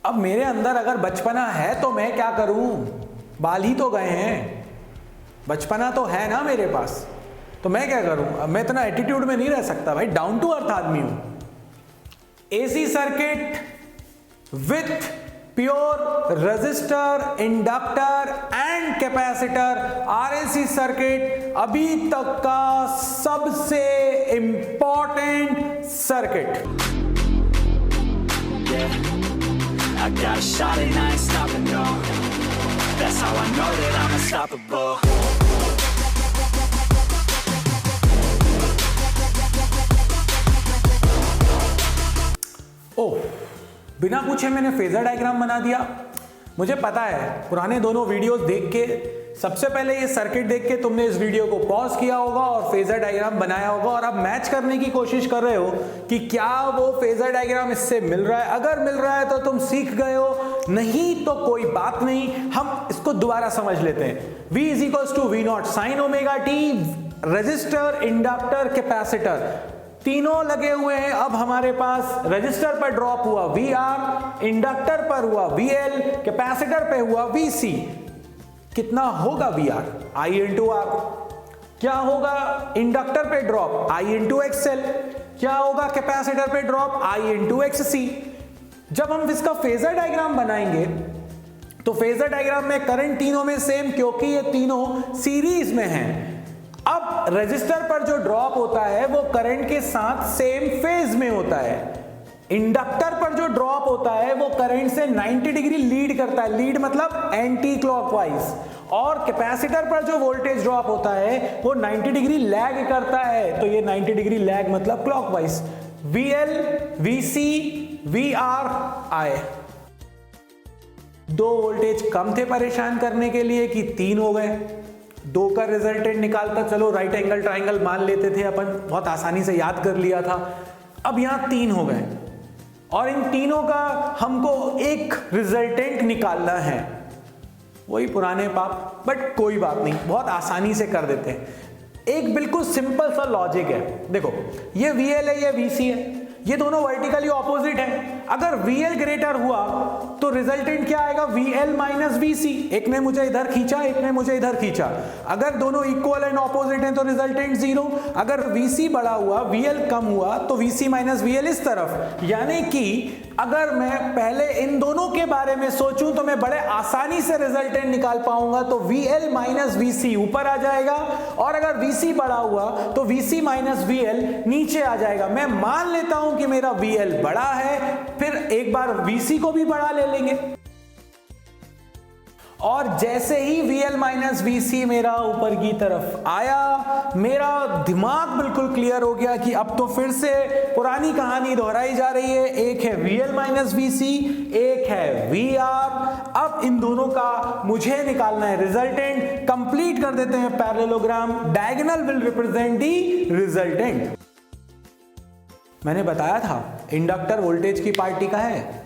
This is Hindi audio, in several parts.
अब मेरे अंदर अगर बचपना है तो मैं क्या करूं, बाल ही तो गए हैं, बचपना तो है ना मेरे पास, तो मैं क्या करूं। अब मैं इतना एटीट्यूड में नहीं रह सकता भाई, डाउन टू अर्थ आदमी हूं। AC circuit with pure resistor, inductor and capacitor, RAC circuit अभी तक का सबसे important circuit. I got a shot and I ain't stopping, no. That's how I know that I'm unstoppable. ओह, बिना पूछे मैंने फेजर डायग्राम बना दिया। मुझे पता है पुराने दोनों वीडियोस देख के, सबसे पहले ये सर्किट देख के तुमने इस वीडियो को पॉज किया होगा और फेजर डायग्राम बनाया होगा और अब मैच करने की कोशिश कर रहे हो कि क्या वो फेजर डायग्राम इससे मिल रहा है। अगर मिल रहा है तो तुम सीख गए हो, नहीं तो कोई बात नहीं, हम इसको दोबारा समझ लेते हैं। V is equals to V nought sine omega T, resistor, inductor, capacitor तीनों लगे हुए हैं। अब हमारे पास रजिस्टर पर ड्रॉप हुआ VR, इंडक्टर पर हुआ VL, कैपेसिटर पे हुआ VC। कितना होगा VR? I into R। क्या होगा इंडक्टर पे ड्रॉप? I into XL। क्या होगा कैपेसिटर पे ड्रॉप? I into XC। जब हम इसका फेजर डायग्राम बनाएंगे तो फेजर डायग्राम में करंट तीनों में सेम, क्योंकि ये तीनों सीरीज में हैं। अब रजिस्टर पर जो ड्रॉप होता है वो करंट के साथ सेम फेज में होता है। इंडक्टर पर जो ड्रॉप होता है वो करंट से 90 डिग्री लीड करता है, लीड मतलब एंटी क्लॉकवाइज। और कैपेसिटर पर जो वोल्टेज ड्रॉप होता है वो 90 डिग्री लैग करता है, तो ये 90 डिग्री लैग मतलब क्लॉकवाइज। VL, VC, VR आए। दो वोल्टेज कम थे परेशान करने के लिए कि तीन हो गए। दो का रिजल्टेंट निकालता, चलो राइट एंगल ट्राइंगल मान लेते थे अपन, बहुत आसानी से याद कर लिया था। अब यहां तीन हो गए और इन तीनों का हमको एक रिजल्टेंट निकालना है। वही पुराने पाप, बट कोई बात नहीं, बहुत आसानी से कर देते हैं। एक बिल्कुल सिंपल सा लॉजिक है। देखो ये VL है, ये VC है, ये दोनों वर्टिकली ऑपोजिट हैं। अगर VL ग्रेटर हुआ तो रिजल्टेंट क्या आएगा? VL minus VC। एक ने मुझे इधर खींचा, एक ने मुझे इधर खींचा। अगर दोनों इक्वल एंड ऑपोजिट हैं तो रिजल्टेंट 0। अगर VC बड़ा हुआ, VL कम हुआ तो VC माइनस VL इस तरफ। यानी कि अगर मैं पहले इन दोनों के बारे में सोचूं तो मैं बड़े आसानी से रिजल्टेंट निकाल पाऊंगा। तो VL माइनस VC ऊपर आ जाएगा और अगर VC बड़ा हुआ तो VC माइनस VL नीचे आ जाएगा। मैं मान लेता हूं कि मेरा VL बड़ा है, फिर एक बार VC को भी बड़ा ले लेंगे और जैसे ही VL माइनस VC मेरा ऊपर की तरफ आया, मेरा दिमाग बिल्कुल क्लियर हो गया कि अब तो फिर से पुरानी कहानी दोहराई जा रही है। एक है VL माइनस VC, एक है VR। अब इन दोनों का मुझे निकालना है रिजल्टेंट। कंप्लीट कर देते हैं parallelogram. Diagonal will represent the resultant. मैंने बताया था इंडक्टर वोल्टेज की पार्टी का है।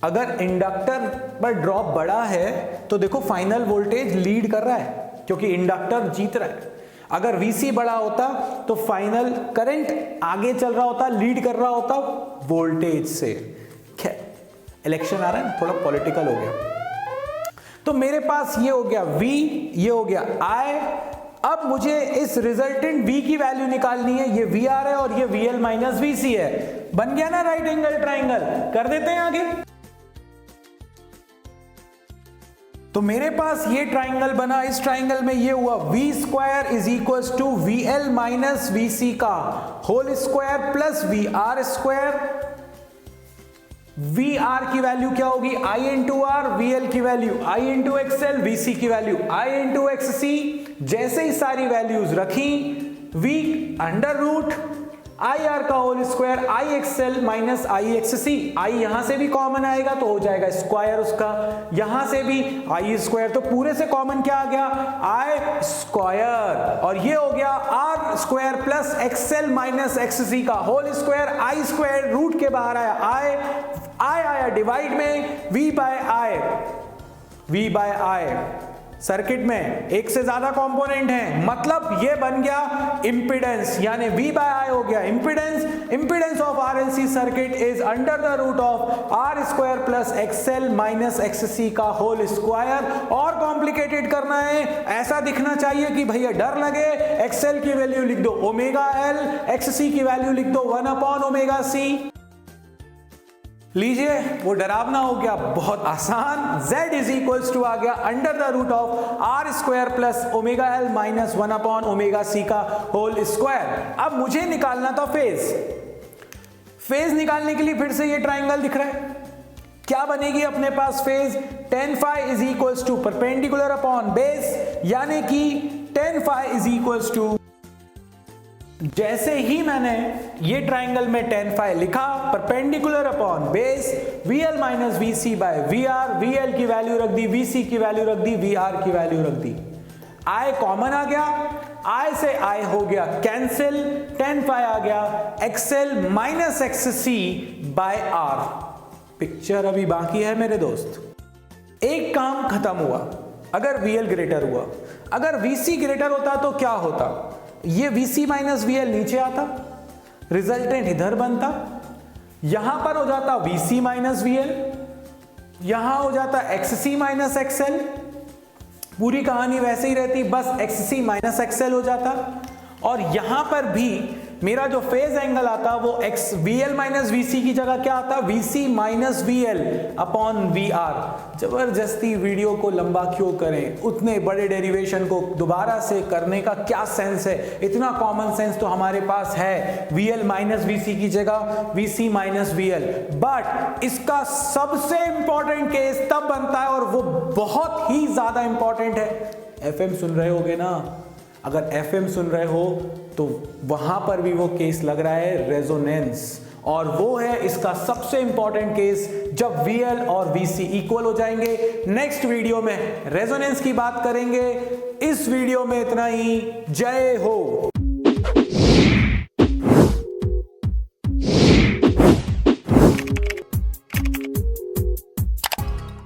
अगर इंडक्टर पर ड्रॉप बड़ा है तो देखो फाइनल वोल्टेज लीड कर रहा है क्योंकि इंडक्टर जीत रहा है। अगर VC बड़ा होता तो फाइनल करंट आगे चल रहा होता, लीड कर रहा होता वोल्टेज से। इलेक्शन आ रहा है ना, थोड़ा पॉलिटिकल हो गया। तो मेरे पास ये हो गया V, ये हो गया I। अब मुझे इस रिजल्टेंट V की वैल्यू निकालनी है। ये VR है और ये VL माइनस VC है। बन गया ना राइट एंगल ट्राइंगल। कर देते हैं आगे। तो मेरे पास ये ट्राइंगल बना। इस ट्राइंगल में ये हुआ V square is equals to VL minus VC का whole square plus VR square. VR की वैल्यू क्या होगी? I into R। VL की value I into XL। VC की वैल्यू I इंटू XC। जैसे ही सारी वैल्यूज रखी, V अंडर रूट IR का whole square IXL minus IXC। I यहां से भी कॉमन आएगा तो हो जाएगा स्क्वायर उसका, यहां से भी I स्क्वायर, तो पूरे से कॉमन क्या आ गया? I square. और ये हो गया R square plus XL minus XC का whole square. I square root के बाहर आया I आया डिवाइड में V बाय I। सर्किट में एक से ज्यादा कंपोनेंट हैं, मतलब ये बन गया इंपीडेंस, यानी V बाय I हो गया impedance of RLC circuit is under the root of R square plus XL minus XC का होल स्क्वायर। और कॉम्प्लिकेटेड करना है, ऐसा दिखना चाहिए कि भैया डर लगे, XL की वैल्यू लिख दो ओमेगा L, XC की वैल्यू लिख दो 1 अपॉन ओमेगा C। लीजिए, वो डरावना हो गया बहुत आसान, Z इज इक्वल्स टू आ गया under the root of R square plus omega L minus 1 upon omega C का होल स्क्वायर। अब मुझे निकालना था फेज निकालने के लिए फिर से ये ट्राइंगल दिख रहा है, क्या बनेगी अपने पास phase, tan phi is equals to perpendicular upon base, यानी कि tan phi is equals to, जैसे ही मैंने ये ट्राइंगल में tan phi लिखा, perpendicular upon base VL minus VC by VR, VL की वैल्यू रख दी, VC की वैल्यू रख दी, VR की वैल्यू रख दी, I कॉमन आ गया, I से I हो गया कैंसिल, tan phi आ गया XL minus XC by R। Picture अभी बाकी है मेरे दोस्त, एक काम खत्म हुआ। अगर VL ग्रेटर हुआ, अगर VC ग्रेटर होता तो क्या होता, ये VC माइनस VL नीचे आता, रिजल्टेंट इधर बनता, यहां पर हो जाता VC माइनस VL, यहां हो जाता XC माइनस XL, पूरी कहानी वैसे ही रहती, बस XC माइनस XL हो जाता। और यहां पर भी मेरा जो फेज एंगल आता वो VL माइनस VC की जगह क्या आता, VC minus VL upon VR। जबरदस्ती वीडियो को लंबा क्यों करें, उतने बड़े डेरिवेशन को दोबारा से करने का क्या सेंस है, इतना कॉमन सेंस तो हमारे पास है, VL माइनस VC की जगह VC माइनस VL। बट इसका सबसे इंपॉर्टेंट केस तब बनता है, और वो बहुत ही ज्यादा इंपॉर्टेंट है, FM सुन रहे होगे ना, अगर FM सुन रहे हो तो वहां पर भी वो केस लग रहा है रेजोनेंस, और वो है इसका सबसे इंपॉर्टेंट केस जब VL और VC इक्वल हो जाएंगे। नेक्स्ट वीडियो में रेजोनेंस की बात करेंगे। इस वीडियो में इतना ही, जय हो।